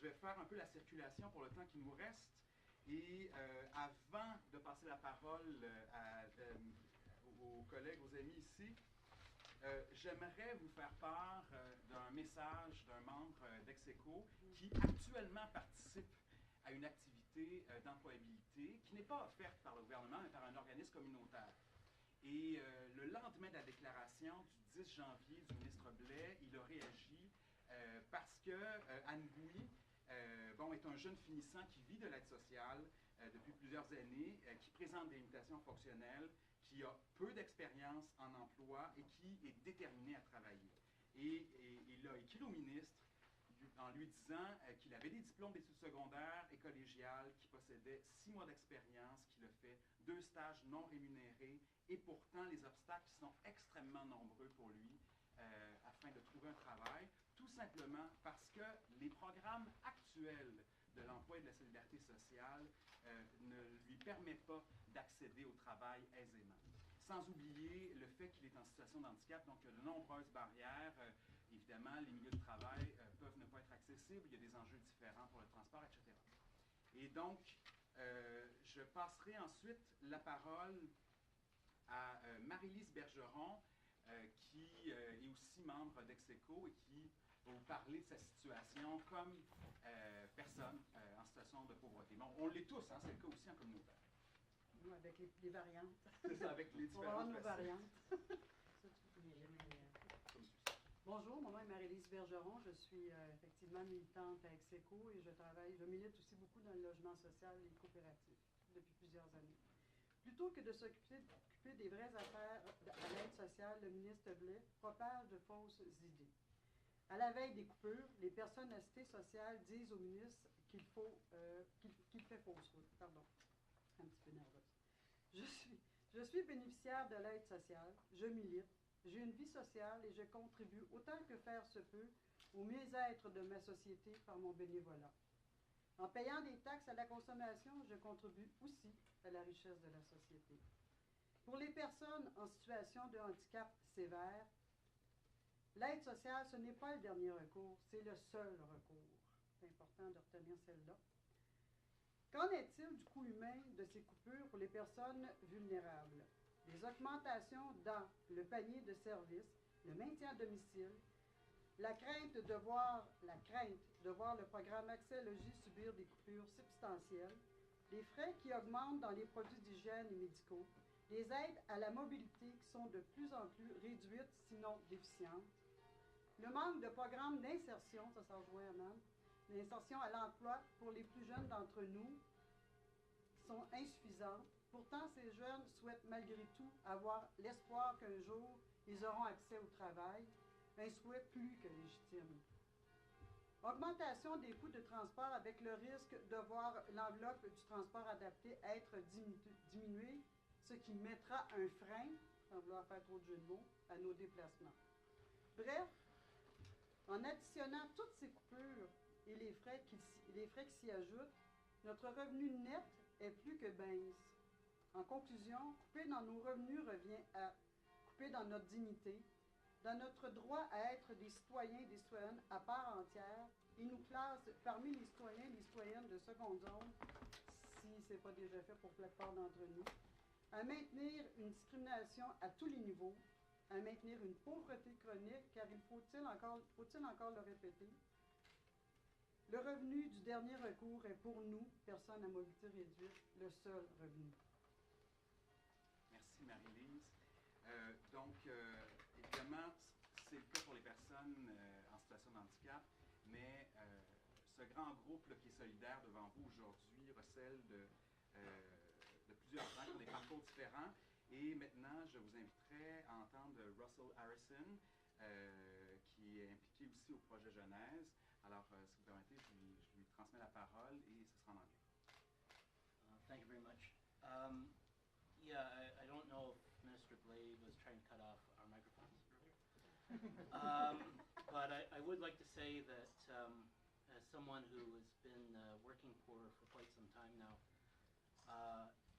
je vais faire un peu la circulation pour le temps qui nous reste. Et avant de passer la parole aux collègues, aux amis ici, j'aimerais vous faire part d'un message d'un membre d'Execo qui actuellement participe à une activité d'employabilité qui n'est pas offerte par le gouvernement, mais par un organisme communautaire. Et le lendemain de la déclaration du 10 janvier du ministre Blais, il a réagi parce que Anne Bouy est un jeune finissant qui vit de l'aide sociale depuis plusieurs années, qui présente des limitations fonctionnelles, qui a peu d'expérience en emploi et qui est déterminé à travailler. Et il a écrit au ministre en lui disant qu'il avait des diplômes d'études secondaires et collégiales, qu'il possédait 6 mois d'expérience, qu'il a fait 2 stages non rémunérés, et pourtant les obstacles sont extrêmement nombreux pour lui afin de trouver un travail, tout simplement parce que les programmes actuels de l'emploi et de la solidarité sociale ne lui permettent pas d'accéder au travail aisément. Sans oublier le fait qu'il est en situation de handicap, donc il y a de nombreuses barrières. Évidemment, les milieux de travail peuvent ne pas être accessibles, il y a des enjeux différents pour le transport, etc. Et donc, je passerai ensuite la parole à Marie-Lise Bergeron, qui est aussi membre d'Execo et qui va vous parler de sa situation comme personne en situation de pauvreté. Bon, on l'est tous, hein, c'est le cas aussi en communautaire. Nous, avec les variantes. C'est ça, avec les différentes on va nos variantes. Bonjour, mon nom est Marie-Lise Bergeron. Je suis effectivement militante à Execo et je milite aussi beaucoup dans le logement social et coopératif depuis plusieurs années. Plutôt que de s'occuper des vraies affaires à l'aide sociale, le ministre Blais propage de fausses idées. À la veille des coupures, les personnes assistées sociales disent au ministre qu'il fait fausse route. Pardon, un petit peu nerveuse. Je suis bénéficiaire de l'aide sociale, je milite, j'ai une vie sociale et je contribue autant que faire se peut au mieux-être de ma société par mon bénévolat. En payant des taxes à la consommation, je contribue aussi à la richesse de la société. Pour les personnes en situation de handicap sévère, l'aide sociale, ce n'est pas le dernier recours, c'est le seul recours. C'est important de retenir celle-là. Qu'en est-il du coût humain de ces coupures pour les personnes vulnérables? Les augmentations dans le panier de services, le maintien à domicile, la crainte de voir le programme Accès Logis subir des coupures substantielles, les frais qui augmentent dans les produits d'hygiène et médicaux, les aides à la mobilité qui sont de plus en plus réduites, sinon déficientes, le manque de programmes d'insertion, ça rejoint à même, l'insertion à l'emploi pour les plus jeunes d'entre nous sont insuffisantes. Pourtant, ces jeunes souhaitent malgré tout avoir l'espoir qu'un jour, ils auront accès au travail, un souhait plus que légitime. Augmentation des coûts de transport avec le risque de voir l'enveloppe du transport adapté être diminuée, ce qui mettra un frein, sans vouloir faire trop de jeux de mots, à nos déplacements. Bref, en additionnant toutes ces coupures et les frais qui s'y ajoutent, notre revenu net est plus que mince. En conclusion, couper dans nos revenus revient à couper dans notre dignité, dans notre droit à être des citoyens et des citoyennes à part entière, et nous classe parmi les citoyens et les citoyennes de seconde zone, si ce n'est pas déjà fait pour la plupart d'entre nous, à maintenir une discrimination à tous les niveaux, à maintenir une pauvreté chronique, car faut-il encore le répéter, le revenu du dernier recours est pour nous, personnes à mobilité réduite, le seul revenu. Merci Marie-Lise. Évidemment, c'est le cas pour les personnes en situation de handicap, mais ce grand groupe là, qui est solidaire devant vous aujourd'hui recèle de plusieurs gens qui ont des parcours différents. Et maintenant, je vous inviterai à entendre Russell Harrison, qui est impliqué aussi au projet Genèse. Alors, si vous permettez, je lui transmets la parole et ce sera en anglais. Thank you very much. Yeah, I don't know if Minister Blais was trying to cut off our microphones earlier. But I would like to say that as someone who has been working poor for quite some time now,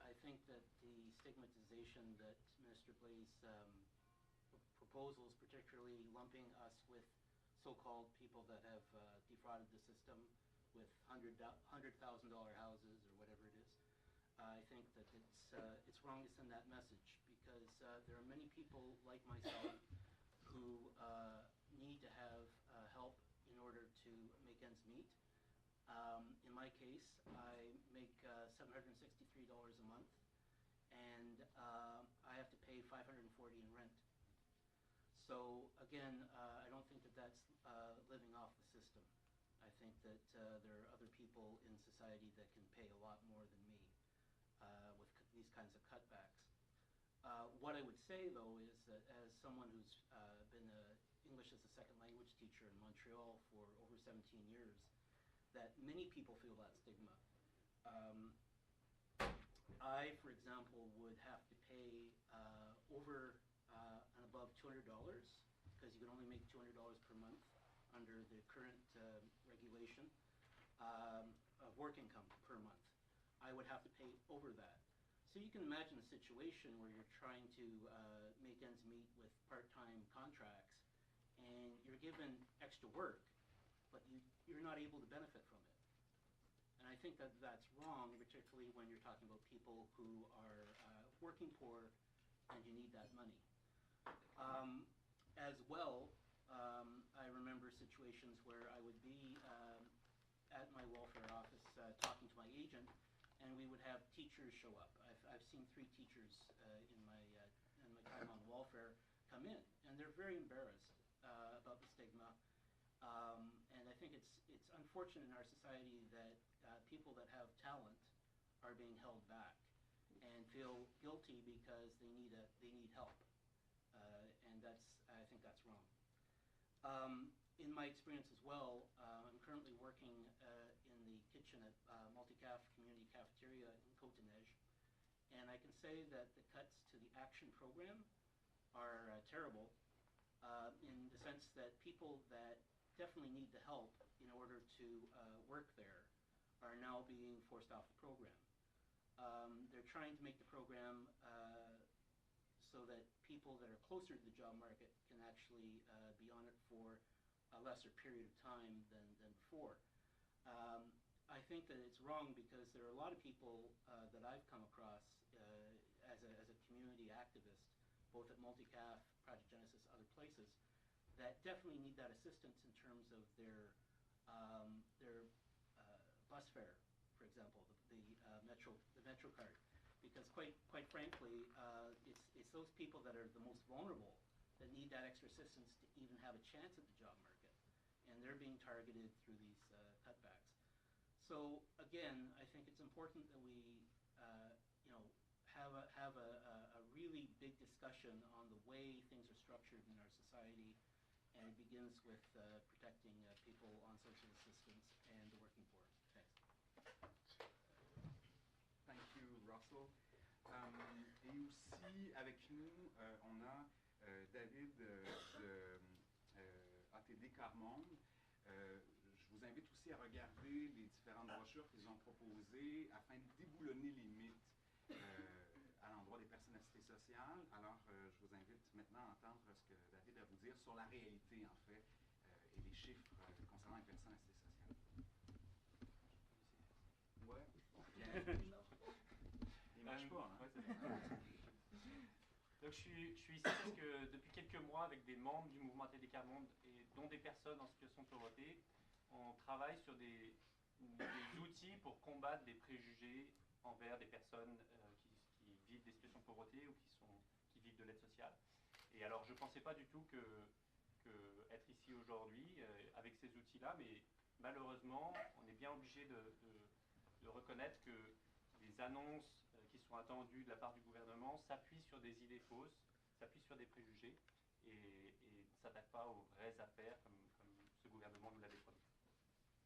I think that the stigmatization that Minister Blais' proposals, particularly lumping us with so-called people that have defrauded the system, $100,000 houses or whatever it is. I think that it's wrong to send that message because there are many people like myself who need to have help in order to make ends meet. In my case, I make $763 a month, and I have to pay $540 in rent. So again, I don't think that that's living off the system. I think that there are other people in society that can pay a lot more than me with these kinds of cutbacks. What I would say, though, is that as someone who's been an English as a second language teacher in Montreal for over 17 years, that many people feel that stigma. I, for example, would have to pay over and above $200 because you can only make $200 per month under the current regulation of work income per month. I would have to pay over that. So you can imagine a situation where you're trying to make ends meet with part-time contracts and you're given extra work, but you're not able to benefit from it. And I think that that's wrong, particularly when you're talking about people who are working poor and you need that money. As well, I remember situations where I would be at my welfare office talking to my agent, and we would have teachers show up. I've seen 3 teachers in my time on welfare come in, and they're very embarrassed about the stigma. And I think it's unfortunate in our society that people that have talent are being held back and feel guilty because they need help, and I think that's wrong. In my experience as well, I'm currently working in the kitchen at Multicaf Community Cafeteria in Cote-Neige, and I can say that the cuts to the action program are terrible in the sense that people that definitely need the help in order to work there are now being forced off the program. They're trying to make the program so that people that are closer to the job market can actually be on it for a lesser period of time than before. I think that it's wrong because there are a lot of people that I've come across as a community activist, both at Multicaf, Project Genesis, other places, that definitely need that assistance in terms of their bus fare, for example, the Metro card, because quite frankly, it's those people that are the most vulnerable that need that extra assistance to even have a chance at the job market, and they're being targeted through these cutbacks. So again, I think it's important that we have a really big discussion on the way things are structured in our society, and it begins with protecting people on social assistance and the working poor. Thanks. Thank you, Russell. Et aussi avec nous, on a David de ATD Carmonde. Je vous invite aussi à regarder les différentes brochures qu'ils ont proposées afin de déboulonner les mythes à l'endroit des personnes assistées sociales. Alors, je vous invite maintenant à entendre ce que David a à vous dire sur la réalité, en fait, et les chiffres concernant les personnes assistées sociales. Ouais, bien. Il marche pas, hein? Ouais, c'est bon. Donc, je suis ici parce que depuis quelques mois, avec des membres du mouvement ATD Carmonde, et dont des personnes en situation de pauvreté, on travaille sur des outils pour combattre des préjugés envers des personnes qui vivent des situations de pauvreté ou qui vivent de l'aide sociale. Et alors, je ne pensais pas du tout que être ici aujourd'hui avec ces outils-là, mais malheureusement, on est bien obligé de reconnaître que les annonces qui sont attendues de la part du gouvernement s'appuient sur des idées fausses, s'appuient sur des préjugés et ne s'attaquent pas aux vraies affaires comme ce gouvernement nous l'avait promis.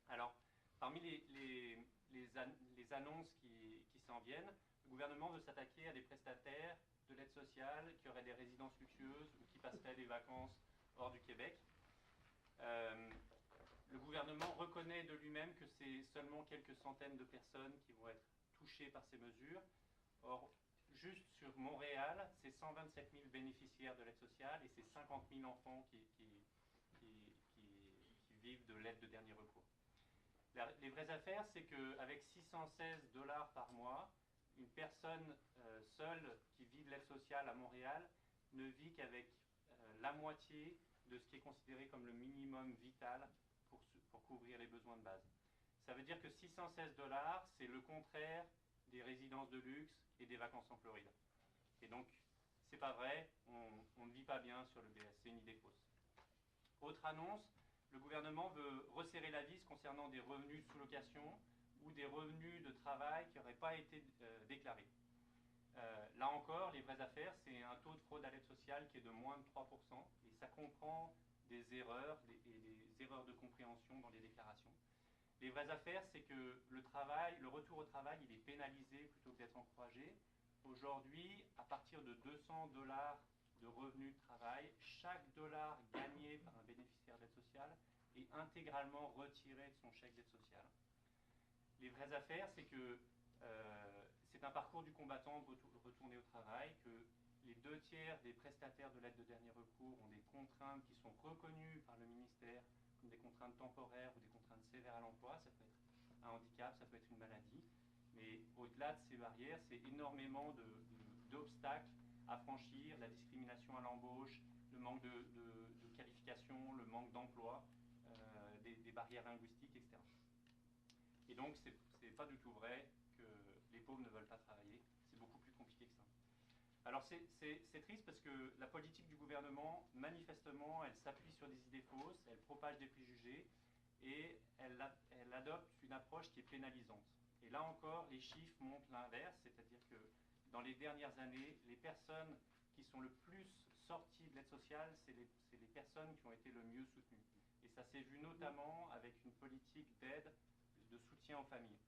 Alors, parmi les annonces qui s'en viennent, le gouvernement veut s'attaquer à des prestataires de l'aide sociale qui auraient des résidences luxueuses ou qui passeraient des vacances hors du Québec. Le gouvernement reconnaît de lui-même que c'est seulement quelques centaines de personnes qui vont être touchées par ces mesures. Or, juste sur Montréal, c'est 127 000 bénéficiaires de l'aide sociale et c'est 50 000 enfants qui vivent de l'aide de dernier recours. Les vraies affaires, c'est qu'avec 616 dollars par mois, une personne seule qui vit de l'aide sociale à Montréal ne vit qu'avec la moitié de ce qui est considéré comme le minimum vital pour couvrir les besoins de base. Ça veut dire que 616 dollars, c'est le contraire des résidences de luxe et des vacances en Floride. Et donc, c'est pas vrai, on ne vit pas bien sur le BS, c'est une idée fausse. Autre annonce, le gouvernement veut resserrer la vis concernant des revenus de sous-location ou des revenus de travail qui n'auraient pas été déclarés. Là encore, les vraies affaires, c'est un taux de fraude à l'aide sociale qui est de moins de 3%, et ça comprend des erreurs et des erreurs de compréhension dans les déclarations. Les vraies affaires, c'est que le retour au travail, il est pénalisé plutôt que d'être encouragé. Aujourd'hui, à partir de 200 dollars de revenus de travail, chaque dollar gagné par un bénéficiaire d'aide sociale est intégralement retiré de son chèque d'aide sociale. Les vraies affaires, c'est que c'est un parcours du combattant de retourner au travail, que les 2/3 des prestataires de l'aide de dernier recours ont des contraintes qui sont reconnues par le ministère comme des contraintes temporaires ou des contraintes sévères à l'emploi. Ça peut être un handicap, ça peut être une maladie. Mais au-delà de ces barrières, c'est énormément d'obstacles à franchir, la discrimination à l'embauche, le manque de qualification, le manque d'emploi, des barrières linguistiques, etc. Et donc, c'est pas du tout vrai que les pauvres ne veulent pas travailler. C'est beaucoup plus compliqué que ça. Alors, c'est triste parce que la politique du gouvernement, manifestement, elle s'appuie sur des idées fausses, elle propage des préjugés et elle adopte une approche qui est pénalisante. Et là encore, les chiffres montrent l'inverse, c'est-à-dire que dans les dernières années, les personnes qui sont le plus sorties de l'aide sociale, c'est les personnes qui ont été le mieux soutenues. Et ça s'est vu notamment avec une politique d'aide, de soutien aux familles.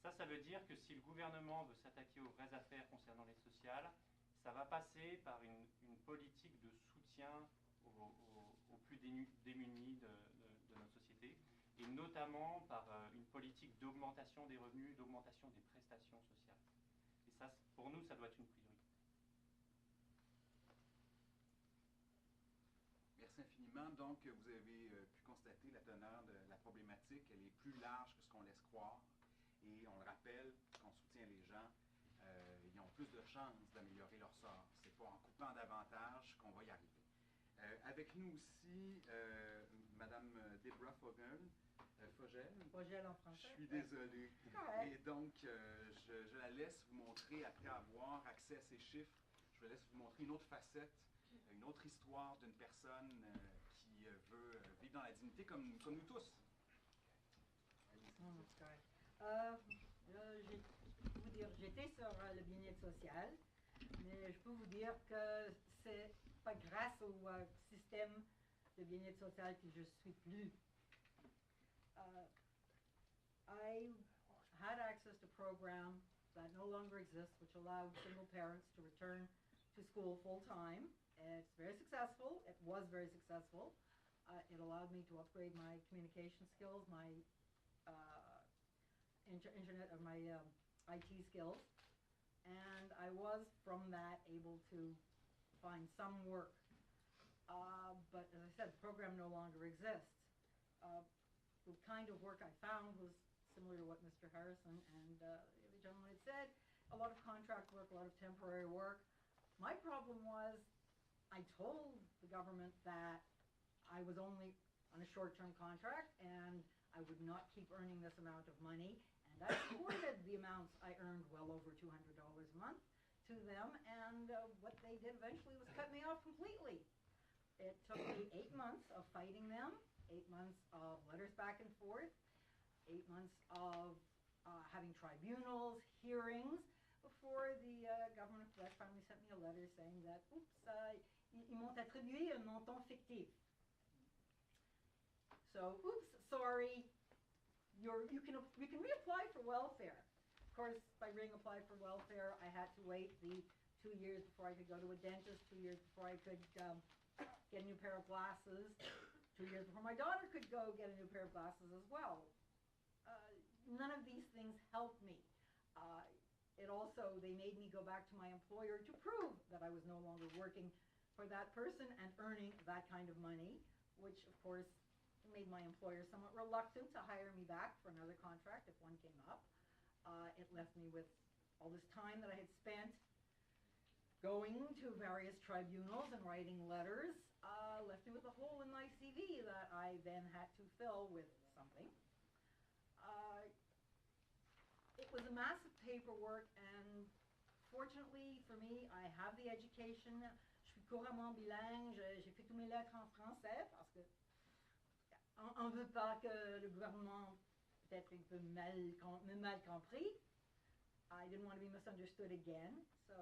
Ça veut dire que si le gouvernement veut s'attaquer aux vraies affaires concernant l'aide sociale, ça va passer par une politique de soutien aux plus démunis de notre société, et notamment par une politique d'augmentation des revenus, d'augmentation des prestations sociales. Et ça, pour nous, ça doit être une priorité. Merci infiniment. Donc, vous avez pu constater la teneur de la problématique. Elle est plus large que ce qu'on laisse croire. Et on le rappelle, quand on soutient les gens, ils ont plus de chances d'améliorer leur sort. Ce n'est pas en coupant davantage qu'on va y arriver. Avec nous aussi, Mme Deborah Fogel. Fogel en français. Je suis désolé. Ouais. Et donc, je la laisse vous montrer, après avoir accès à ces chiffres, je la laisse vous montrer une autre facette, une autre histoire d'une personne qui veut vivre dans la dignité comme nous tous. C'est correct. J'étais sur le bien-être social, mais je peux vous dire que c'est pas grâce au système de bien-être social que je suis plus. I had access to a program that no longer exists, which allowed single parents to return to school full-time. It's very successful. It was very successful. It allowed me to upgrade my communication skills, my internet, my IT skills, and I was from that able to find some work. But as I said, the program no longer exists. The kind of work I found was similar to what Mr. Harrison and the other gentleman had said, a lot of contract work, a lot of temporary work. My problem was I told the government that I was only on a short-term contract and I would not keep earning this amount of money, and I reported the amounts I earned, well over $200 a month, to them, and what they did eventually was cut me off completely. It took me 8 months of fighting them, 8 months of letters back and forth, 8 months of having tribunals, hearings, before the government of Quebec finally sent me a letter saying that, oops, ils m'ont attribué un montant fictif. So, oops, sorry, you can reapply for welfare. Of course, by reapply for welfare, I had to wait the 2 years before I could go to a dentist, 2 years before I could get a new pair of glasses, 2 years before my daughter could go get a new pair of glasses as well. None of these things helped me. They made me go back to my employer to prove that I was no longer working for that person and earning that kind of money, which of course made my employer somewhat reluctant to hire me back for another contract if one came up. It left me with all this time that I had spent going to various tribunals and writing letters, left me with a hole in my CV that I then had to fill with something. It was a massive paperwork, and fortunately for me, I have the education. Je suis couramment bilingue. J'ai fait tous mes lettres en français parce que on veut pas que le gouvernement peut-être un peu mal compris. I didn't want to be misunderstood again, so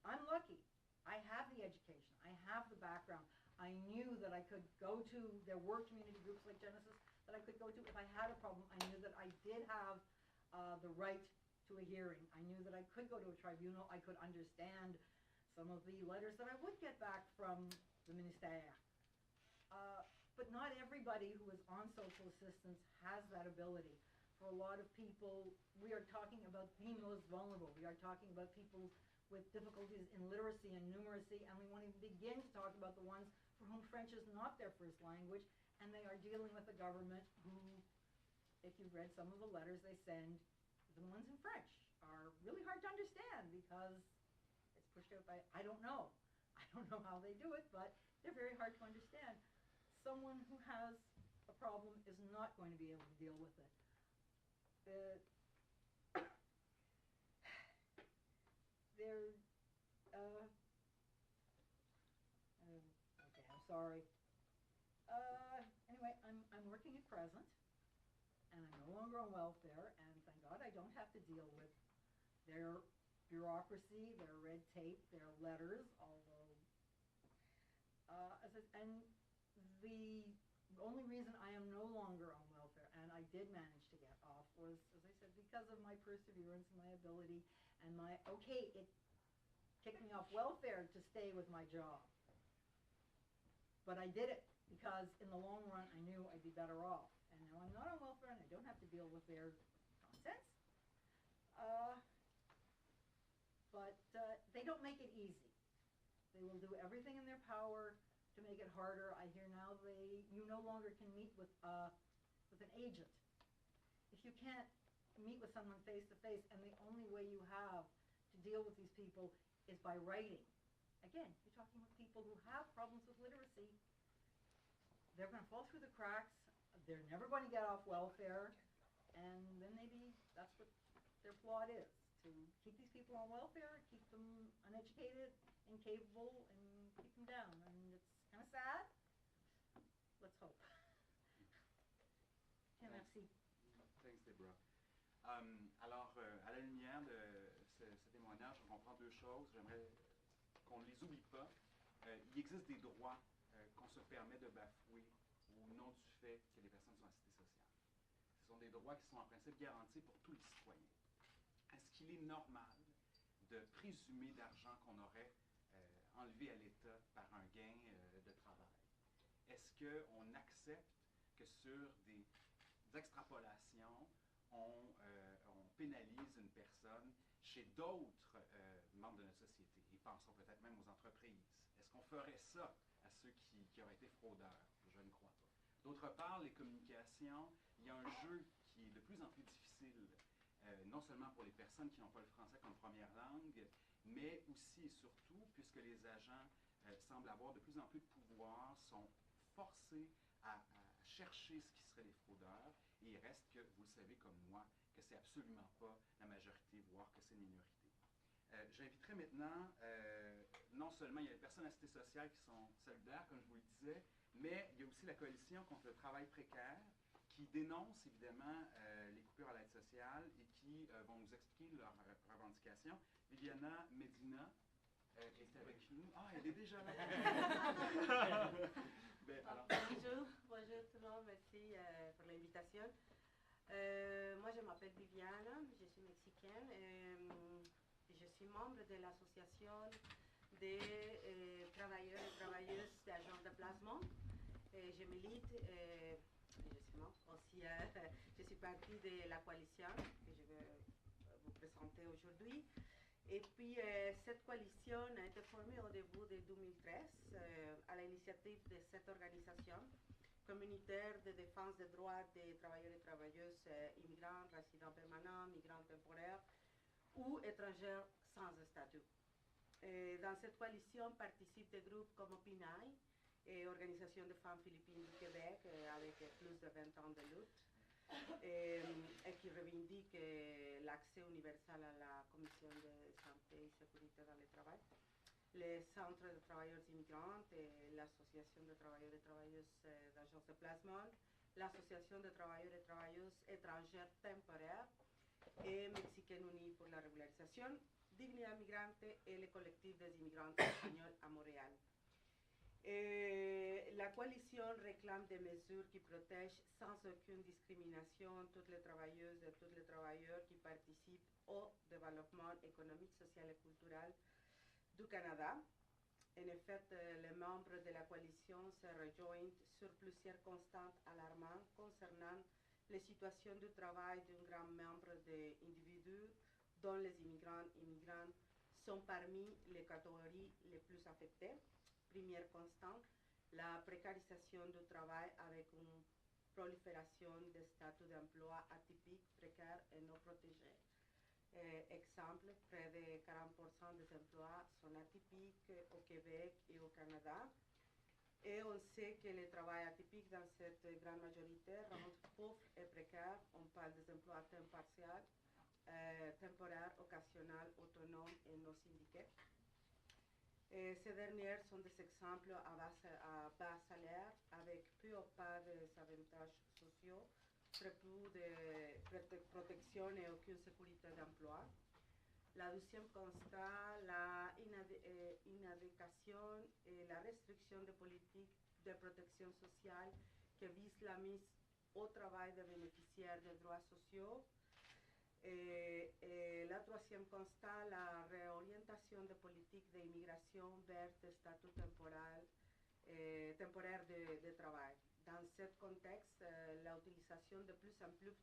I'm lucky. I have the education. I have the background. I knew that I could go to, there were community groups like Genesis that I could go to if I had a problem. I knew that I did have the right to a hearing. I knew that I could go to a tribunal. I could understand some of the letters that I would get back from the ministère. But not everybody who is on social assistance has that ability. For a lot of people, we are talking about the most vulnerable. We are talking about people with difficulties in literacy and numeracy, and we won't even begin to talk about the ones for whom French is not their first language, and they are dealing with a government who, if you've read some of the letters they send, the ones in French are really hard to understand because it's pushed out by, I don't know how they do it, but they're very hard to understand. Someone who has a problem is not going to be able to deal with it. Okay, I'm sorry. Anyway, I'm working at present, and I'm no longer on welfare, and thank God I don't have to deal with their bureaucracy, their red tape, their letters, although, and the only reason I am no longer on welfare, and I did manage to get off, was, as I said, because of my perseverance and my ability, and it kicked me off welfare to stay with my job. But I did it, because in the long run, I knew I'd be better off. And now I'm not on welfare, and I don't have to deal with their nonsense. But they don't make it easy. They will do everything in their power to make it harder. I hear now you no longer can meet with an agent. If you can't meet with someone face to face, and the only way you have to deal with these people is by writing. Again, you're talking with people who have problems with literacy. They're going to fall through the cracks. They're never going to get off welfare, and then maybe that's what their plot is, to keep these people on welfare, keep them uneducated, incapable, and keep them down. And it's kind of sad. Let's hope. Yeah, merci. Thanks, Deborah. Alors, à la lumière de ce témoignage, je comprends deux choses. J'aimerais qu'on ne les oublie pas. Il existe des droits qu'on se permet de bafouer au nom du fait que les personnes sont assistées sociales. Ce sont des droits qui sont en principe garantis pour tous les citoyens. Est-ce qu'il est normal de présumer d'argent qu'on aurait enlevé à l'État par un gain de travail? Est-ce qu'on accepte que sur des extrapolations, on pénalise une personne chez d'autres membres de notre société? Et pensons peut-être même aux entreprises. Est-ce qu'on ferait ça à ceux qui auraient été fraudeurs? Je ne crois pas. D'autre part, les communications, il y a un jeu qui est de plus en plus difficile, non seulement pour les personnes qui n'ont pas le français comme première langue, mais aussi et surtout, puisque les agents semblent avoir de plus en plus de pouvoir, sont forcés à chercher ce qui seraient les fraudeurs, et il reste que, vous le savez comme moi, que c'est absolument pas la majorité, voire que c'est une minorité. J'inviterai maintenant, non seulement il y a les personnes assistées sociales qui sont solidaires, comme je vous le disais, mais il y a aussi la Coalition contre le travail précaire, qui dénonce évidemment les coupures à l'aide sociale et qui vont nous expliquer leurs revendications. Viviana Medina est avec nous. Ah, elle est déjà là. Bonjour tout le monde, merci pour l'invitation. Moi, je m'appelle Viviana, je suis mexicaine. Je suis membre de l'association des travailleurs et travailleuses d'agents de placement. Je milite, justement, aussi, je suis partie de la coalition que je vais vous présenter aujourd'hui. Et puis, cette coalition a été formée au début de 2013 à l'initiative de cette organisation communautaire de défense des droits des travailleurs et travailleuses immigrants, résidents permanents, migrants temporaires ou étrangers sans statut. Dans cette coalition participent des groupes comme OPINAI, et Organisation de femmes philippines du Québec, avec plus de 20 ans de lutte, et qui revendique l'accès universel à la Commission de santé et sécurité dans le travail. Les centres de travailleurs immigrants et l'Association de travailleurs et travailleuses d'agence de placement, l'Association de travailleurs et travailleuses étrangères temporaires et Mexicains Unis pour la régularisation, Dignidad Migrante et le collectif des immigrants espagnols à Montréal. La coalition réclame des mesures qui protègent sans aucune discrimination toutes les travailleuses et tous les travailleurs qui participent au développement économique, social et culturel du Canada. En effet, les membres de la coalition se rejoignent sur plusieurs constantes alarmantes concernant les situations du travail d'un grand nombre d'individus dont les immigrants sont parmi les catégories les plus affectées. Première constante, la précarisation du travail avec une prolifération de statuts d'emploi atypiques, précaires et non protégés. Exemple, près de 40% des emplois sont atypiques au Québec et au Canada. Et on sait que le travail atypique dans cette grande majorité rend pauvres et précaires. On parle des emplois à temps partiel, temporaires, occasionnels, autonomes et non syndiqués. Et ces dernières sont des exemples à bas salaire, avec peu ou pas d'avantages sociaux, très peu de protection et aucune sécurité d'emploi. La deuxième constat, la inadéquation et la restriction des politiques de protection sociale qui visent la mise au travail des bénéficiaires des droits sociaux. Et la troisième constat, la réorientation des politiques d'immigration vers des statuts temporaires de travail. Dans ce contexte, l'utilisation de plus en plus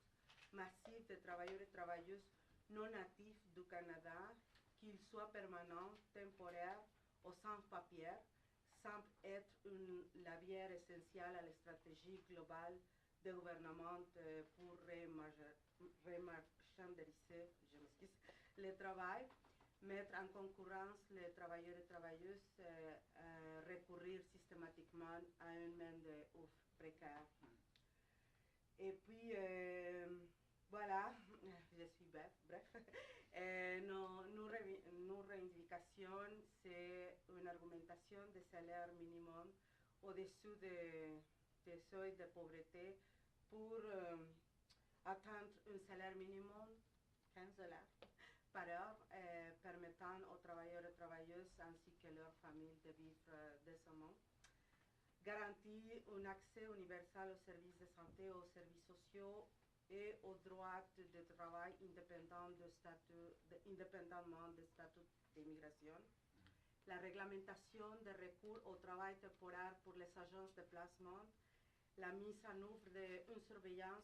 massive de travailleurs et travailleuses non natifs du Canada, qu'ils soient permanents, temporaires ou sans papier, semble être une levier essentiel à la stratégie globale du gouvernement pour remarchandariser le travail, mettre en concurrence les travailleurs et travailleuses, recourir systématiquement à une main-d'œuvre précaire. Et puis, voilà, je suis bref. Nos revendications, c'est une argumentation de salaire minimum au-dessus des seuils de pauvreté pour atteindre un salaire minimum 15 $ par heure, permettant aux travailleurs et travailleuses ainsi que leurs familles de vivre décemment. Garantir un accès universel aux services de santé, aux services sociaux et aux droits de travail indépendamment du statut d'immigration. La réglementation des recours au travail temporaire pour les agences de placement, la mise en œuvre d'une surveillance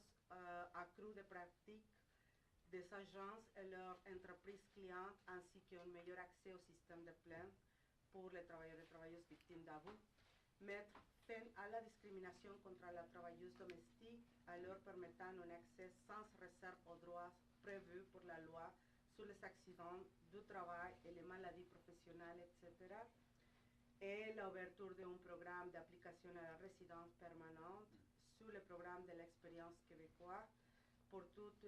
accrue des pratiques des agences et leurs entreprises clientes, ainsi qu'un meilleur accès au système de plainte pour les travailleurs et travailleuses victimes d'abus. Mettre fin à la discrimination contre la travailleuse domestique, en leur permettant un accès sans réserve aux droits prévus pour la loi sur les accidents du travail et les maladies professionnelles, etc. Et l'ouverture d'un programme d'application à la résidence permanente sous le programme de l'expérience québécoise pour toutes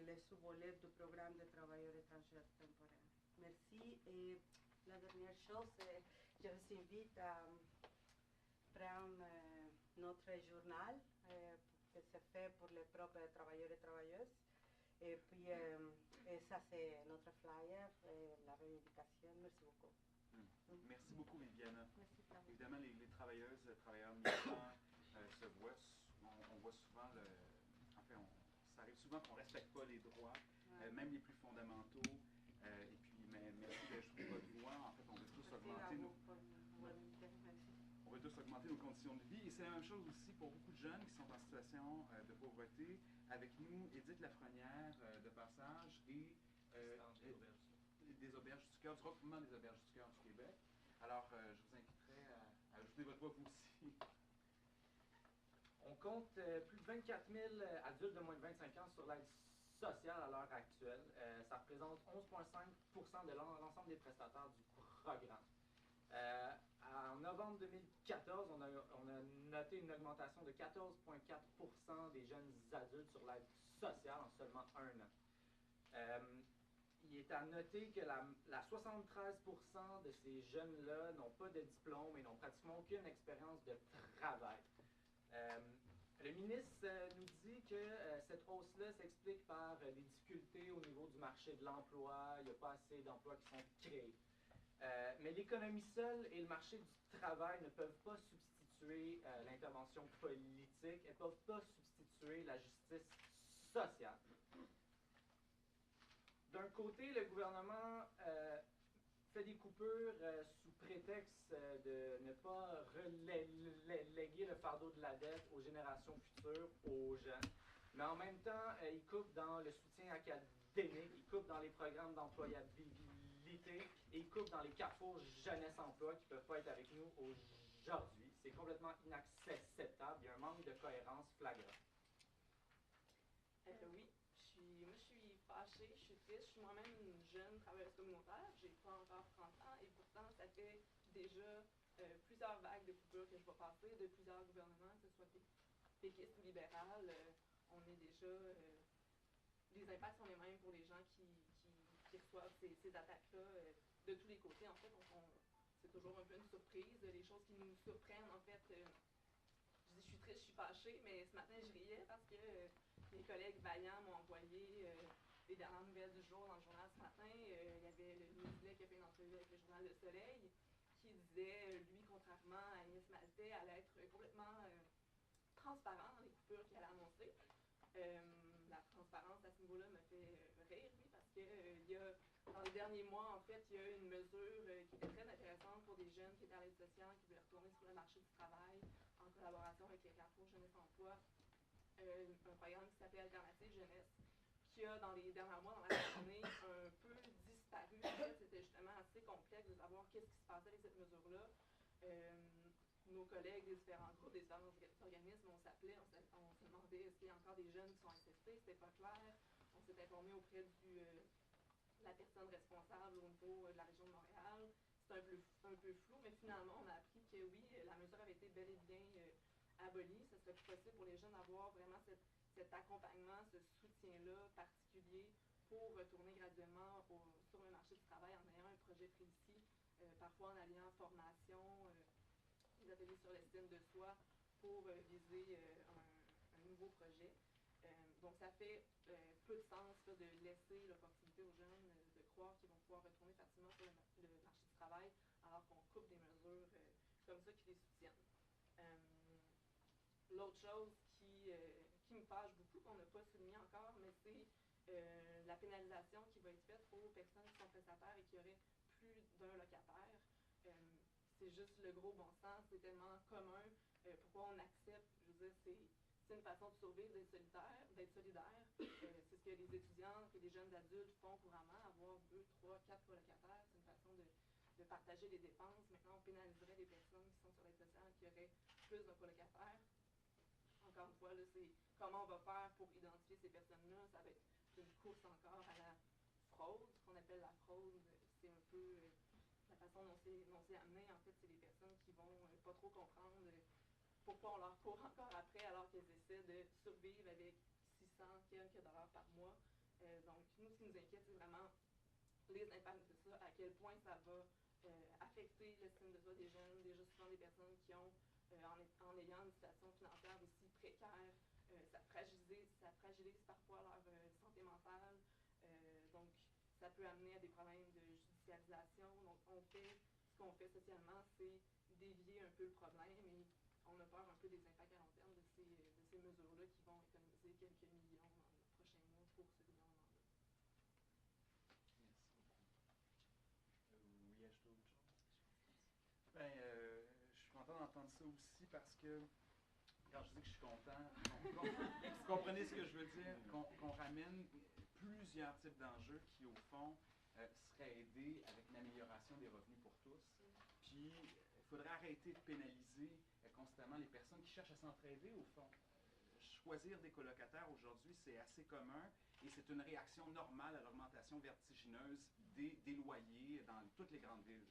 les sous-volets du programme de travailleurs étrangers temporaires. Merci. Et la dernière chose, je vous invite à prendre notre journal que se fait pour les propres travailleurs et travailleuses. Et puis, ça, c'est notre flyer, la revendication. Merci beaucoup. Merci beaucoup, Viviana. Merci, Carmen. Évidemment, les travailleuses, travailleurs migrants se voient, on voit souvent, ça arrive souvent qu'on ne respecte pas les droits, même les plus fondamentaux. Et puis, merci d'ajouter votre voix. En fait, on veut tous augmenter nos conditions de vie. Et c'est la même chose aussi pour beaucoup de jeunes qui sont en situation de pauvreté. Avec nous, Édith Lafrenière de Passage et des Auberges du Cœur, du regroupement des Auberges du Cœur du Québec. Alors, je vous inviterai à ajouter votre voix vous aussi. compte plus de 24 000 adultes de moins de 25 ans sur l'aide sociale à l'heure actuelle. Ça représente 11,5 % de l'ensemble des prestataires du programme. En novembre 2014, on a noté une augmentation de 14,4 % des jeunes adultes sur l'aide sociale en seulement un an. Il est à noter que la 73% de ces jeunes-là n'ont pas de diplôme et n'ont pratiquement aucune expérience de travail. Le ministre nous dit que cette hausse-là s'explique par des difficultés au niveau du marché de l'emploi, il n'y a pas assez d'emplois qui sont créés. Mais l'économie seule et le marché du travail ne peuvent pas substituer l'intervention politique, elles ne peuvent pas substituer la justice sociale. D'un côté, le gouvernement fait des coupures sous prétexte de ne pas reléguer le fardeau de la dette aux générations futures, aux jeunes. Mais en même temps, il coupe dans le soutien académique, il coupe dans les programmes d'employabilité et il coupe dans les carrefours jeunesse-emploi qui ne peuvent pas être avec nous aujourd'hui. C'est complètement inacceptable. Il y a un manque de cohérence flagrant. Oui, moi je suis fâchée, je suis triste, je suis moi-même une jeune travailleuse communautaire, j'ai pas encore 30 ans et pourtant ça fait déjà plusieurs vagues de coupures que je vais passer de plusieurs gouvernements, que ce soit péquistes ou libéral, on est déjà, les impacts sont les mêmes pour les gens qui reçoivent ces attaques-là de tous les côtés en fait, c'est toujours un peu une surprise, les choses qui nous surprennent en fait, je dis je suis triste, je suis fâchée, mais ce matin je riais parce que mes collègues vaillants m'ont envoyé les dernières nouvelles du jour dans le journal ce matin. Il y avait le Muselet qui a fait une entrevue avec le journal Le Soleil qui disait, lui, contrairement à Agnès Maltais, allait être complètement transparent dans les coupures qu'il allait annoncer. La transparence à ce niveau-là me fait rire, oui, parce que dans les derniers mois, en fait, il y a une mesure qui était très intéressante pour des jeunes qui étaient à l'aide sociale, qui voulaient retourner sur le marché du travail en collaboration avec les carrefours Jeunesse-Emploi. Un programme qui s'appelle Alternative Jeunesse, qui a dans les derniers mois, dans la journée, un peu disparu. En fait, c'était justement assez complexe de savoir qu'est-ce qui se passait avec cette mesure-là. Nos collègues des différents groupes, des différents organismes, on s'appelait, on se demandait est-ce qu'il y a encore des jeunes qui sont acceptés, c'était pas clair. On s'est informé auprès de la personne responsable au niveau de la région de Montréal. C'était un peu flou, mais finalement, on a appris que oui, la mesure avait été bel et bien abolie. Ce serait plus possible pour les jeunes d'avoir vraiment cet accompagnement, ce soutien-là particulier pour retourner graduellement sur le marché du travail en ayant un projet précis, parfois en alliant formation, des ateliers sur l'estime de soi pour viser un nouveau projet. Donc ça fait peu de sens là, de laisser l'opportunité aux jeunes de croire qu'ils vont pouvoir retourner facilement sur le marché du travail alors qu'on coupe des mesures comme ça qui les soutiennent. L'autre chose qui me fâche beaucoup, qu'on n'a pas souligné encore, mais c'est la pénalisation qui va être faite aux personnes qui sont prestataires et qui auraient plus d'un locataire. C'est juste le gros bon sens, c'est tellement commun. Pourquoi on accepte, je veux dire, c'est une façon de survivre, d'être solidaire. C'est ce que les étudiants et les jeunes adultes font couramment, avoir 2, 3, 4 colocataires. C'est une façon de partager les dépenses. Maintenant, on pénaliserait les personnes qui sont sur l'aide sociale qui auraient plus d'un colocataire. Encore une fois, là, c'est comment on va faire pour identifier ces personnes-là. Ça va être une course encore à la fraude, ce qu'on appelle la fraude. C'est un peu la façon dont c'est amené. En fait, c'est les personnes qui vont pas trop comprendre pourquoi on leur court encore après alors qu'elles essaient de survivre avec 600 quelques dollars par mois. Donc, nous, ce qui nous inquiète, c'est vraiment les impacts de ça, à quel point ça va affecter l'estime de soi des jeunes, déjà souvent des personnes qui ont, en ayant une situation financière aussi précaire, ça fragilise parfois leur santé mentale. Donc, ça peut amener à des problèmes de judiciarisation. Donc, ce qu'on fait socialement, c'est dévier un peu le problème et on a peur un peu des impacts à long terme de ces mesures-là qui vont économiser quelques millions dans les prochains mois pour ce gouvernement-là. Merci beaucoup. Oui, ajouter autre chose? Ben, je suis content d'entendre ça aussi parce que quand je dis que je suis content, vous comprenez ce que je veux dire, qu'on ramène plusieurs types d'enjeux qui, au fond, seraient aidés avec une amélioration des revenus pour tous. Puis, il faudrait arrêter de pénaliser constamment les personnes qui cherchent à s'entraider, au fond. choisir des colocataires aujourd'hui, c'est assez commun et c'est une réaction normale à l'augmentation vertigineuse des loyers dans toutes les grandes villes.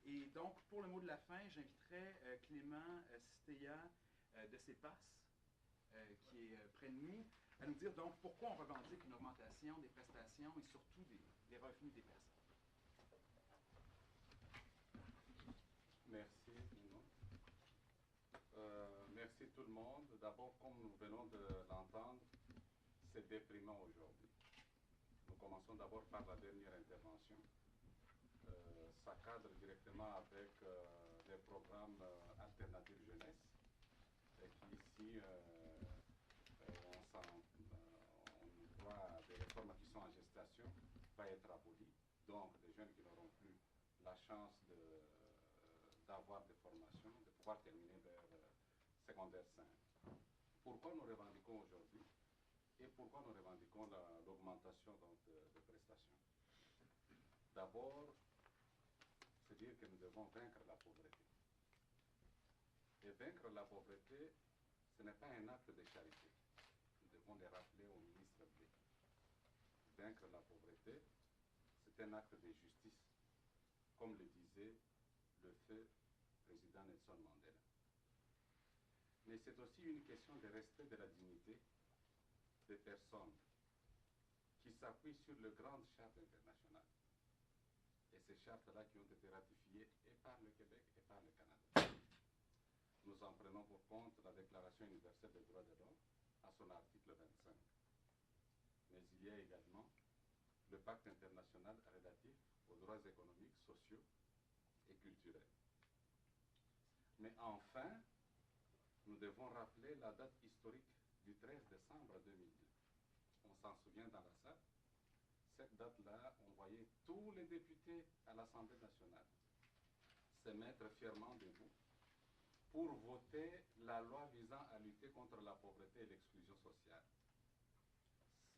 Et donc, pour le mot de la fin, j'inviterai Clément Sitéa de CEPAS, qui est près de nous, à nous dire donc pourquoi on revendique une augmentation des prestations et surtout des revenus des personnes. Merci, Nino. Merci tout le monde. D'abord, comme nous venons de l'entendre, c'est déprimant aujourd'hui. Nous commençons d'abord par la dernière intervention. Ça cadre directement avec les programmes alternatifs jeunesse, et qui ici, on voit des réformes qui sont en gestation, va être abolies. Donc, des jeunes qui n'auront plus la chance d'avoir des formations, de pouvoir terminer vers secondaire 5. Pourquoi nous revendiquons aujourd'hui et pourquoi nous revendiquons l'augmentation de prestations? D'abord, c'est dire que nous devons vaincre la pauvreté. Et vaincre la pauvreté, ce n'est pas un acte de charité. Nous devons le rappeler au ministre Blé. Vaincre la pauvreté, c'est un acte de justice, comme le disait le feu président Nelson Mandela. Mais c'est aussi une question de respect de la dignité des personnes qui s'appuient sur le grand charte international. Et ces chartes-là qui ont été ratifiées et par le Québec et par le Canada. Nous en prenons pour compte la Déclaration universelle des droits de l'homme à son article 25. Mais il y a également le pacte international relatif aux droits économiques, sociaux et culturels. Mais enfin, nous devons rappeler la date historique du 13 décembre 2002. On s'en souvient dans la salle. Cette date-là, on voyait tous les députés à l'Assemblée nationale se mettre fièrement debout pour voter la loi visant à lutter contre la pauvreté et l'exclusion sociale.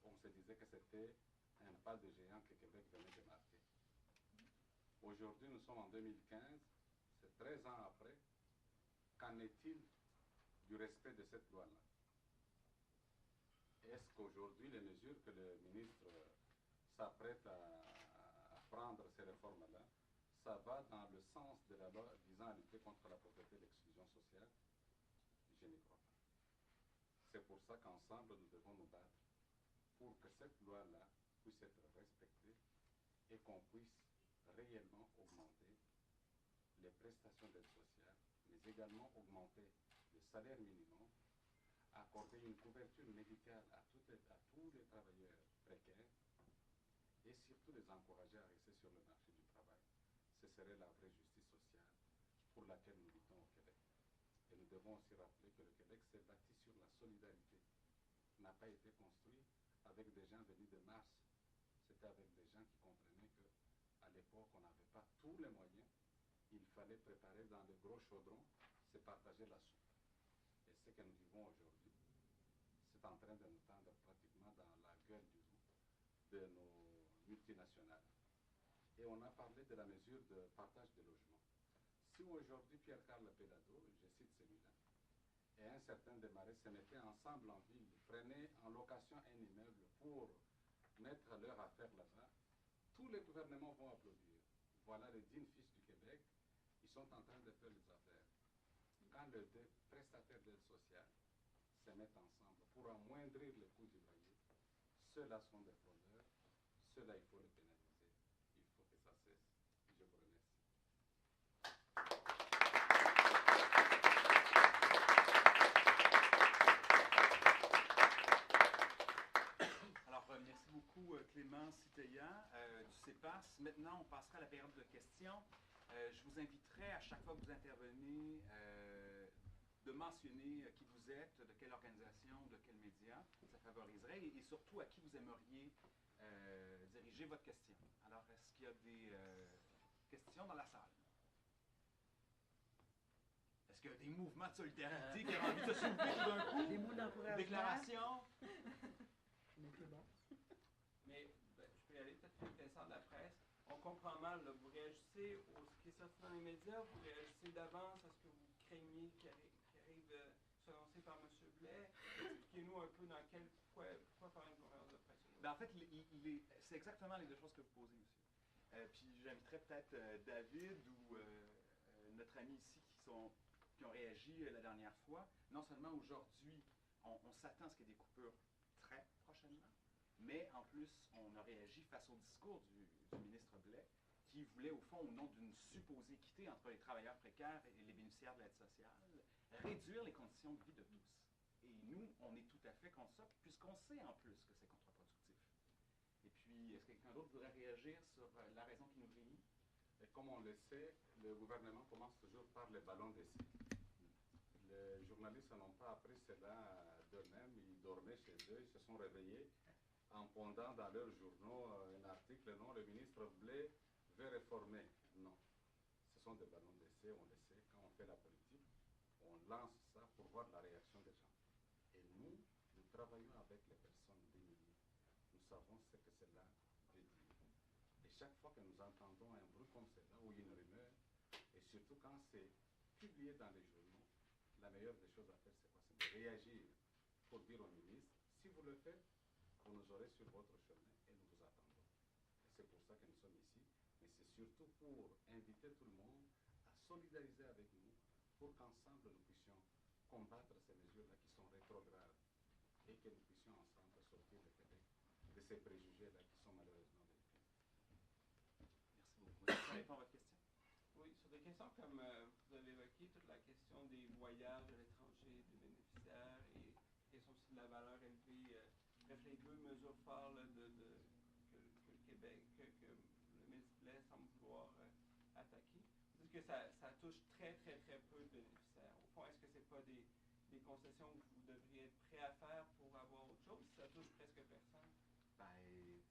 On se disait que c'était un pas de géant que Québec venait de marquer. Aujourd'hui, nous sommes en 2015, c'est 13 ans après. Qu'en est-il du respect de cette loi-là? Est-ce qu'aujourd'hui, les mesures que le ministre s'apprête à prendre, ces réformes-là, ça va dans le sens de la loi visant à lutter contre la pauvreté et l'exclusion sociale? Je n'y crois pas. C'est pour ça qu'ensemble, nous devons nous battre pour que cette loi-là puisse être respectée et qu'on puisse réellement augmenter les prestations d'aide sociale, mais également augmenter le salaire minimum, accorder une couverture médicale à tous les travailleurs précaires et surtout les encourager à rester sur le marché du travail. Ce serait la vraie justice sociale pour laquelle nous luttons au Québec. Et nous devons aussi rappeler que le Québec s'est bâti sur la solidarité. N'a pas été construit avec des gens venus de Mars. C'était avec des gens qui comprenaient qu'à l'époque, on n'avait pas tous les moyens. Il fallait préparer dans le gros chaudron, se partager la soupe. Et ce que nous vivons aujourd'hui, c'est en train de nous tendre pratiquement dans la gueule du loup de nos multinationales. Et on a parlé de la mesure de partage de logements. Si aujourd'hui Pierre-Carl Pelado, je cite celui-là, et un certain Desmarais se mettaient ensemble en ville, prenaient en location un immeuble pour mettre leur affaire là-bas, tous les gouvernements vont applaudir. Voilà les dignes fils du Québec, ils sont en train de faire les affaires. Quand les deux prestataires d'aide sociale se mettent ensemble pour amoindrir le coût du loyer, ceux-là sont des fraudeurs, ceux-là il faut les pénaliser. Il faut que ça cesse. Je vous remercie. Alors, merci beaucoup Clément Sitéa du CEPAS. Maintenant, on passera à la période de questions. Je vous inviterai à chaque fois que vous intervenez de mentionner qui vous êtes, de quelle organisation, de quel média. Ça favoriserait et surtout à qui vous aimeriez diriger votre question. Alors, est-ce qu'il y a des questions dans la salle? Est-ce qu'il y a des mouvements de solidarité qui ont envie de se soulever tout d'un coup? Des mots d'encouragement. Déclaration? Mais je peux y aller, peut-être une question de la presse. On comprend mal, là, vous réagissez à ce qui est sorti dans les médias, vous réagissez d'avance à ce que vous craignez qui arrive, annoncé par M. Blais. pourquoi faire une conférence de presse? Ben, en fait, c'est exactement les deux choses que vous posez, monsieur. Puis j'inviterais peut-être David ou notre ami ici qui ont réagi la dernière fois. Non seulement aujourd'hui, on s'attend à ce qu'il y ait des coupures très prochainement, mais en plus, on a réagi face au discours du ministre Blais, qui voulait, au fond, au nom d'une supposée équité entre les travailleurs précaires et les bénéficiaires de l'aide sociale, réduire les conditions de vie de tous. Et nous, on est tout à fait contre ça, puisqu'on sait en plus que c'est contre-productif. Et puis, est-ce que quelqu'un d'autre voudrait réagir sur la raison qui nous réunit? Et comme on le sait, le gouvernement commence toujours par les ballons d'essai. Les journalistes n'ont pas appris cela d'eux-mêmes, ils dormaient chez eux, ils se sont réveillés en pondant dans leurs journaux un article, non, le ministre Blais veut réformer. Non, ce sont des ballons d'essai, on le sait, quand on fait la politique, on lance ça pour voir la réaction des gens. Et nous travaillons avec les personnes démunies. Nous savons ce que cela veut dire. Et chaque fois que nous entendons un bruit comme cela, ou une rumeur, et surtout quand c'est publié dans les journaux, la meilleure des choses à faire, c'est quoi? C'est de réagir pour dire au ministre, si vous le faites, vous nous aurez sur votre chemin et nous vous attendons. Et c'est pour ça que nous sommes ici, mais c'est surtout pour inviter tout le monde à solidariser avec nous pour qu'ensemble nous puissions combattre ces mesures-là qui sont rétrogrades et que nous puissions ensemble sortir le Québec de ces préjugés-là qui sont malheureusement véhiculés. Merci beaucoup. Ça répond à votre question? Oui, sur des questions comme vous avez évoqué, toute la question des voyages à l'étranger, des bénéficiaires et la question aussi de la valeur élevée. Bref, les deux mesures phares là, que le Québec, que le ministre Blais semble vouloir attaquer. Vous dites que ça touche très, très, très peu de bénéficiaires. Au fond, est-ce que ce n'est pas des concessions que vous devriez être prêt à faire pour avoir autre chose si ça touche presque personne? Ben,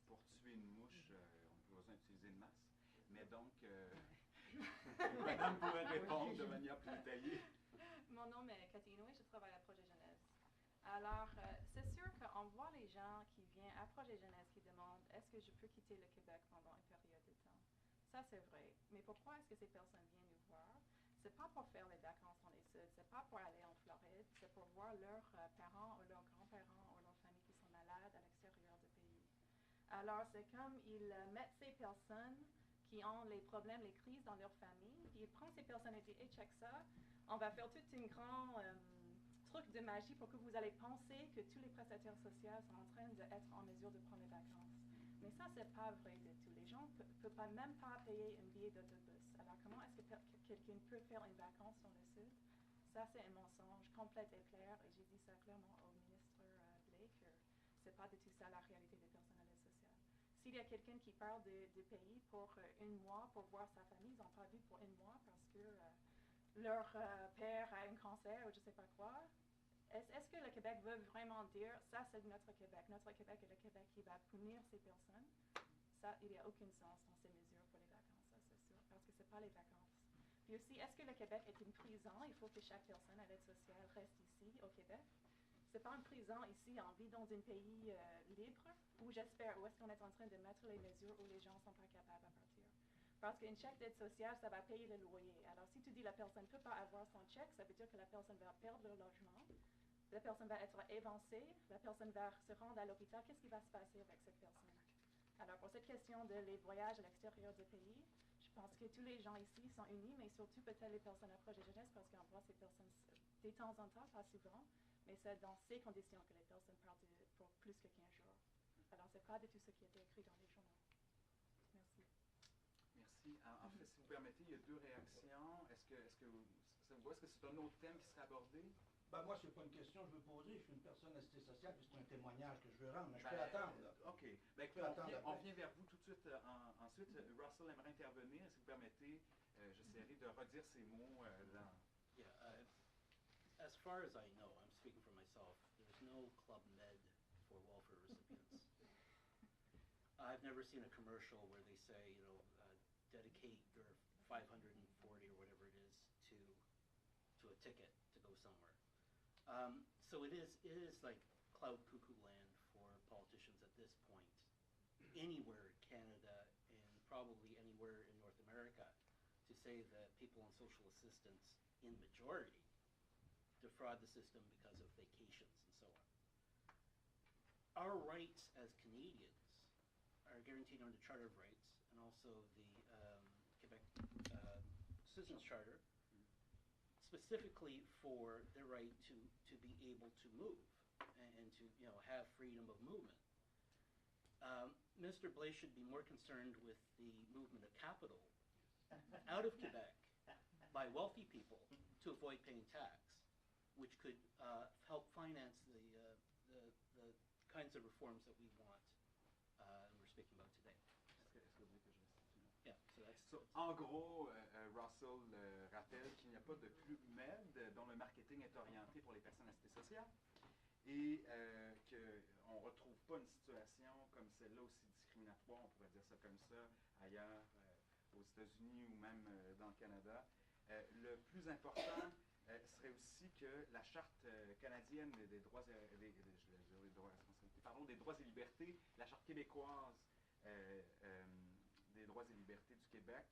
pour tuer une mouche, on n'a pas besoin d'utiliser de masse. Mais donc, madame pourrait répondre de manière plus détaillée. Mon nom est Cathy Inouye, je travaille à Projet Jeunesse. Alors, c'est sûr qu'on voit les gens qui viennent à Projet Jeunesse qui demandent est-ce que je peux quitter le Québec pendant une période de temps. Ça, c'est vrai. Mais pourquoi est-ce que ces personnes viennent nous voir? C'est pas pour faire les vacances dans les Sud, c'est pas pour aller en Floride, c'est pour voir leurs parents ou leurs grands-parents ou leurs familles qui sont malades à l'extérieur du pays. Alors, c'est comme ils mettent ces personnes qui ont les problèmes, les crises dans leur famille, puis ils prennent ces personnes et disent hey, check ça, on va faire toute une grande truc de magie pour que vous allez penser que tous les prestataires sociaux sont en train d'être en mesure de prendre les vacances. Mais ça, c'est pas vrai du tout. Les gens ne peuvent même pas payer un billet d'autobus. Alors, comment est-ce que quelqu'un peut faire une vacance dans le Sud? Ça, c'est un mensonge complet et clair. Et j'ai dit ça clairement au ministre Blais que c'est pas du tout ça la réalité des personnes à l'aide sociale. S'il y a quelqu'un qui part du pays pour un mois pour voir sa famille, ils n'ont pas vu pour un mois parce que leur père a un cancer ou je ne sais pas quoi. Est-ce que le Québec veut vraiment dire ça c'est notre Québec? Notre Québec est le Québec qui va punir ces personnes. Ça, il n'y a aucun sens dans ces mesures pour les vacances, ça c'est sûr, parce que ce n'est pas les vacances. Puis aussi, est-ce que le Québec est une prison? Il faut que chaque personne à l'aide sociale reste ici, au Québec. C'est pas une prison ici, on vit dans un pays libre, où j'espère, où est-ce qu'on est en train de mettre les mesures où les gens ne sont pas capables à partir. Parce qu'une chèque d'aide sociale, ça va payer le loyer. Alors si tu dis que la personne ne peut pas avoir son chèque, ça veut dire que la personne va perdre le logement, la personne va être évincée, la personne va se rendre à l'hôpital. Qu'est-ce qui va se passer avec cette personne? Alors pour cette question de les voyages à l'extérieur du pays, je pense que tous les gens ici sont unis, mais surtout peut-être les personnes à Projet Jeunesse, parce qu'on voit ces personnes de temps en temps, pas souvent, mais c'est dans ces conditions que les personnes partent pour plus que 15 jours. Alors c'est pas du tout ce qui a été écrit dans les journaux. Merci. Merci. En fait, si vous permettez, il y a deux réactions. Est-ce que c'est un autre thème qui serait abordé? Ben moi, c'est pas une question que je veux poser. Je suis une personne assistée sociale, puis c'est un témoignage que je veux rendre. Mais je peux attendre. Là. OK. Ben, écoutez, on vient vers vous tout de suite. Ensuite, Russell aimerait intervenir. Si vous permettez, j'essaierai de redire ces mots dans... Yeah, as far as I know, I'm speaking for myself, there's no Club Med for welfare recipients. I've never seen a commercial where they say, you know, dedicate your 540 or whatever it is to a ticket to go somewhere. So it is like cloud cuckoo land for politicians at this point, anywhere in Canada and probably anywhere in North America, to say that people on social assistance in majority defraud the system because of vacations and so on. our rights as Canadians are guaranteed under the Charter of Rights and also the Quebec Citizens Charter, specifically for the right to be able to move and to have freedom of movement. Mr. Blais should be more concerned with the movement of capital out of Quebec by wealthy people to avoid paying tax, which could help finance the kinds of reforms that we want and we're speaking about today. Est-ce que vous voulez que je restitue? Yeah, so that's, So, en gros, Russell rappelle qu'il n'y a pas de Club Med dont le marketing est orienté pour les personnes à cité sociale et qu'on ne retrouve pas une situation comme celle-là aussi discriminatoire, on pourrait dire ça comme ça, ailleurs aux États-Unis ou même dans le Canada. Le plus important serait aussi que la Charte canadienne des droits des droits et libertés, la Charte québécoise des droits et libertés du Québec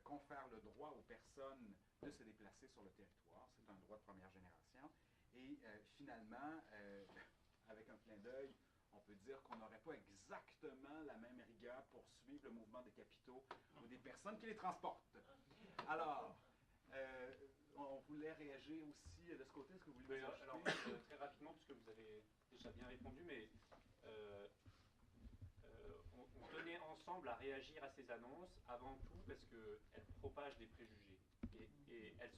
confère le droit aux personnes de se déplacer sur le territoire. C'est un droit de première génération. Et finalement, avec un clin d'œil, on peut dire qu'on n'aurait pas exactement la même rigueur pour suivre le mouvement des capitaux ou des personnes qui les transportent. Alors, on voulait réagir aussi de ce côté. Est-ce que vous voulez ajouter? Alors, très rapidement, puisque vous avez déjà bien répondu, mais on tenait ensemble à réagir à ces annonces avant tout parce qu'elles propagent des préjugés. Et elles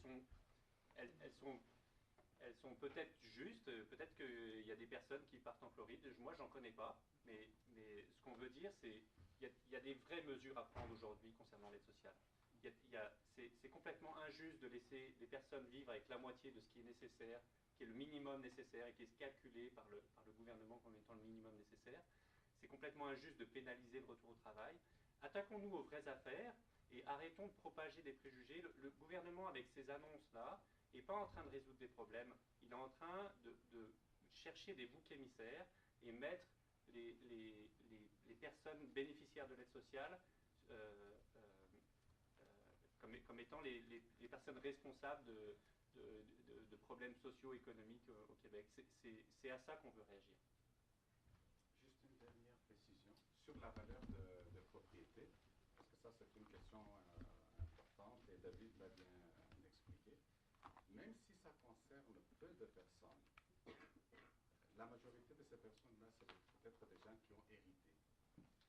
sont peut-être justes, peut-être qu'il y a des personnes qui partent en Floride, moi j'en connais pas, mais ce qu'on veut dire c'est qu'il y a des vraies mesures à prendre aujourd'hui concernant l'aide sociale. C'est complètement injuste de laisser les personnes vivre avec la moitié de ce qui est nécessaire, qui est le minimum nécessaire et qui est calculé par le gouvernement comme étant le minimum nécessaire. C'est complètement injuste de pénaliser le retour au travail. Attaquons-nous aux vraies affaires et arrêtons de propager des préjugés. Le gouvernement, avec ces annonces-là, n'est pas en train de résoudre des problèmes. Il est en train de chercher des boucs émissaires et mettre les personnes bénéficiaires de l'aide sociale comme étant les personnes responsables de problèmes socio-économiques au Québec. C'est à ça qu'on veut réagir. Juste une dernière précision sur la valeur de propriété, parce que ça c'est une question importante et David l'a bien expliqué. Même si ça concerne peu de personnes, la majorité de ces personnes-là, c'est peut-être des gens qui ont hérité.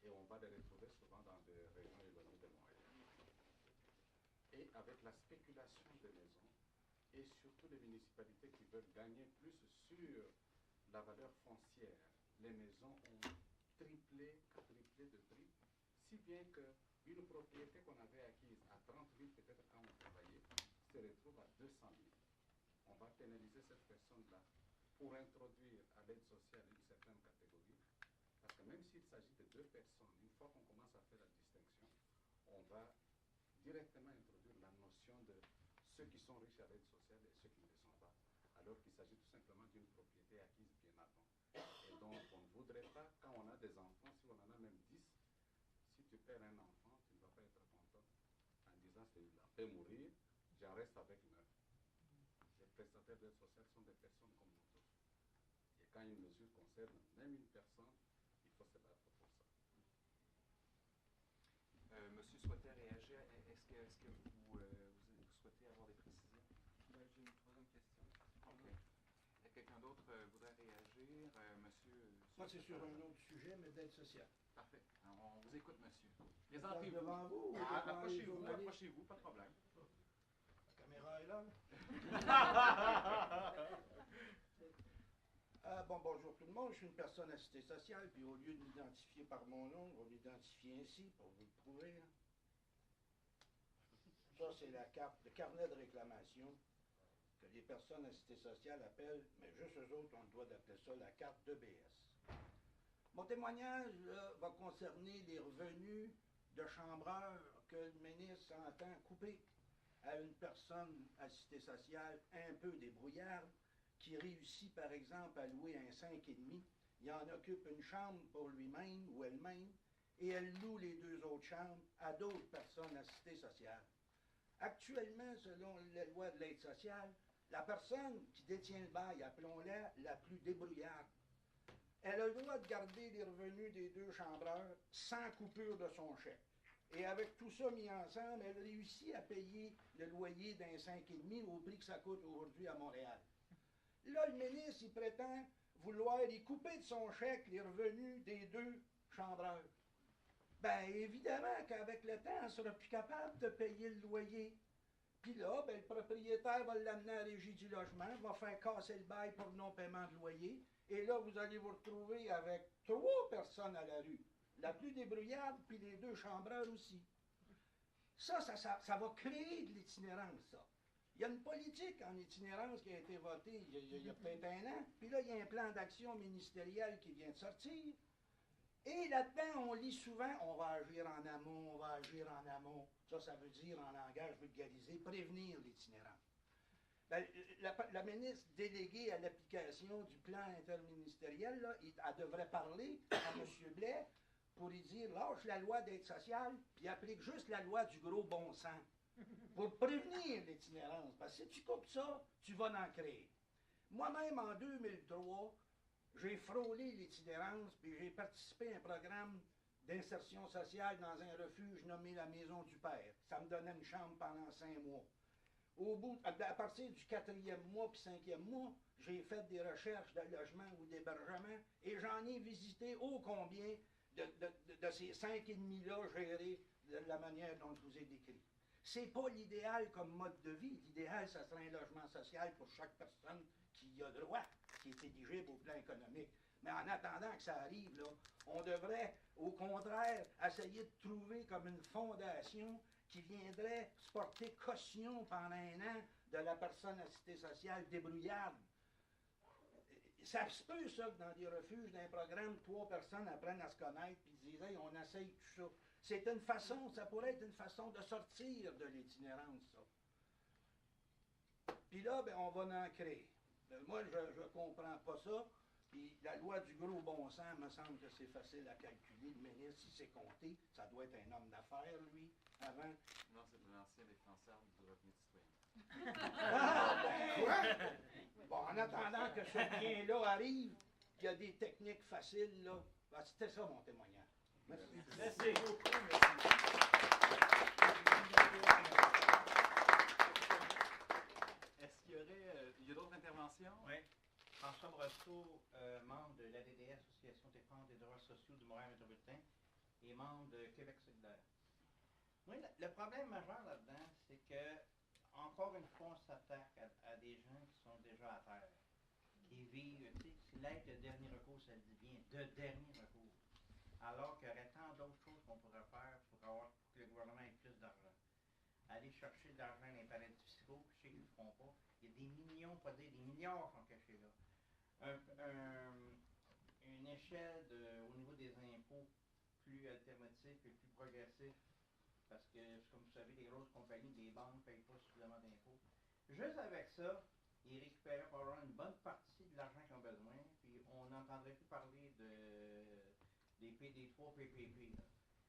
Et on va les retrouver souvent dans des régions éloignées de Montréal. Et avec la spéculation des maisons, et surtout les municipalités qui veulent gagner plus sur la valeur foncière, les maisons ont triplé de prix, si bien qu'une propriété qu'on avait acquise à 30 000 peut-être quand on travaillait, se retrouve à 200 000. On va pénaliser cette personne-là pour introduire à l'aide sociale une certaine catégorie, parce que même s'il s'agit de deux personnes, une fois qu'on commence à faire la distinction, on va directement introduire la notion de ceux qui sont riches à l'aide sociale et ceux qui ne le sont pas, alors qu'il s'agit tout simplement d'une propriété acquise bien avant. Et donc, on ne voudrait pas, quand on a des enfants, si on en a même 10, si tu perds un enfant, tu ne vas pas être content en disant celui-là peut mourir, j'en reste avec 9. Les prestataires d'aide sociale sont des personnes comme nous tous. Et quand une mesure concerne même une personne, il faut se battre pour ça. Monsieur souhaitait réagir. Est-ce que vous souhaitez avoir des précisions? J'ai une troisième question. OK. Quelqu'un d'autre voudrait réagir? Monsieur... Moi, c'est sur un autre sujet, mais d'aide sociale. Parfait. Alors, on vous écoute, monsieur. Je passe Présentez-vous. devant vous ou devant les Approchez-vous, journalistes? approchez-vous, pas de problème. La caméra est là. Bonjour tout le monde. Je suis une personne assistée sociale, puis au lieu de m'identifier par mon nom, on va m'identifier ainsi pour vous le prouver. Hein. Ça, c'est le carnet de réclamation que les personnes assistées sociales appellent, mais juste eux autres ont le droit d'appeler ça la carte d'EBS. Mon témoignage là, va concerner les revenus de chambreur que le ministre entend couper à une personne assistée sociale un peu débrouillarde qui réussit par exemple à louer un 5,5, il en occupe une chambre pour lui-même ou elle-même et elle loue les deux autres chambres à d'autres personnes assistées sociales. Actuellement, selon les lois de l'aide sociale, la personne qui détient le bail, appelons-la la plus débrouillarde, elle a le droit de garder les revenus des deux chambreurs sans coupure de son chèque. Et avec tout ça mis ensemble, elle réussit à payer le loyer d'un 5,5 au prix que ça coûte aujourd'hui à Montréal. Là, le ministre, il prétend vouloir y couper de son chèque les revenus des deux chambreurs. Bien, évidemment qu'avec le temps, elle ne sera plus capable de payer le loyer. Puis là, ben, le propriétaire va l'amener à la régie du logement, va faire casser le bail pour non-paiement de loyer. Et là, vous allez vous retrouver avec 3 personnes à la rue. La plus débrouillarde, puis les deux chambreurs aussi. Ça va créer de l'itinérance, ça. Il y a une politique en itinérance qui a été votée il y a peut-être un an. Puis là, il y a un plan d'action ministériel qui vient de sortir. Et là-dedans, on lit souvent, on va agir en amont, on va agir en amont. Ça veut dire, en langage vulgarisé, prévenir l'itinérance. Ben, la ministre déléguée à l'application du plan interministériel, là, elle devrait parler à M. Blais pour lui dire, lâche la loi d'aide sociale, puis applique juste la loi du gros bon sens, pour prévenir l'itinérance. Parce que si tu coupes ça, tu vas en créer. Moi-même, en 2003, j'ai frôlé l'itinérance, puis j'ai participé à un programme d'insertion sociale dans un refuge nommé la Maison du Père. Ça me donnait une chambre pendant 5 mois. À partir du 4e mois puis 5e mois, j'ai fait des recherches de logement ou d'hébergement et j'en ai visité ô combien de ces 5,5-là gérés de la manière dont je vous ai décrit. C'est pas l'idéal comme mode de vie. L'idéal, ça serait un logement social pour chaque personne qui y a droit, qui est éligible au plan économique. Mais en attendant que ça arrive, là, on devrait, au contraire, essayer de trouver comme une fondation qui viendrait se porter caution pendant un an de la personne assistée sociale débrouillarde. Ça se peut, ça, que dans des refuges, d'un programme, 3 personnes apprennent à se connaître puis disent, hey, on essaye tout ça. C'est une façon, ça pourrait être une façon de sortir de l'itinérance, ça. Puis là, ben, on va en créer. Moi, je ne comprends pas ça. Puis la loi du gros bon sens, me semble que c'est facile à calculer. Le ministre, il sait compter. Ça doit être un homme d'affaires, lui, avant. Non, c'est l'ancien défenseur du revenu citoyen. Ah, ben, quoi? Bon, en attendant que ce bien-là arrive, qu'il y a des techniques faciles, là. Ben, c'était ça, mon témoignage. Merci. Merci beaucoup. Est-ce qu'il y aurait d'autres interventions? Oui. François Brosseau, membre de l'ADDS, Association défense des droits sociaux du Montréal métropolitain, et membre de Québec solidaire. Moi, le problème majeur là-dedans, c'est que, encore une fois, on s'attaque à des gens qui sont déjà à terre, qui vivent, tu sais, si l'aide de dernier recours, ça le dit bien, de dernier recours. Alors qu'il y aurait tant d'autres choses qu'on pourrait faire pour que le gouvernement ait plus d'argent. Aller chercher de l'argent dans les paradis fiscaux, je sais qu'ils ne le feront pas. Il y a des millions, pas des milliards qui sont cachés là. Une échelle au niveau des impôts plus alternative et plus progressif, parce que, comme vous savez, les grosses compagnies, les banques ne payent pas suffisamment d'impôts. Juste avec ça, ils récupèrent probablement une bonne partie de l'argent qu'ils ont besoin, puis on n'entendrait plus parler des PD3, PPP. Là.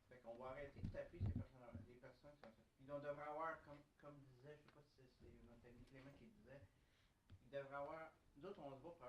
Fait qu'on va arrêter de taper les personnes qui sont... Puis on devrait avoir, comme disait, je ne sais pas si c'est notre ami Clément qui le disait, il devrait avoir... D'autres, on se bat pour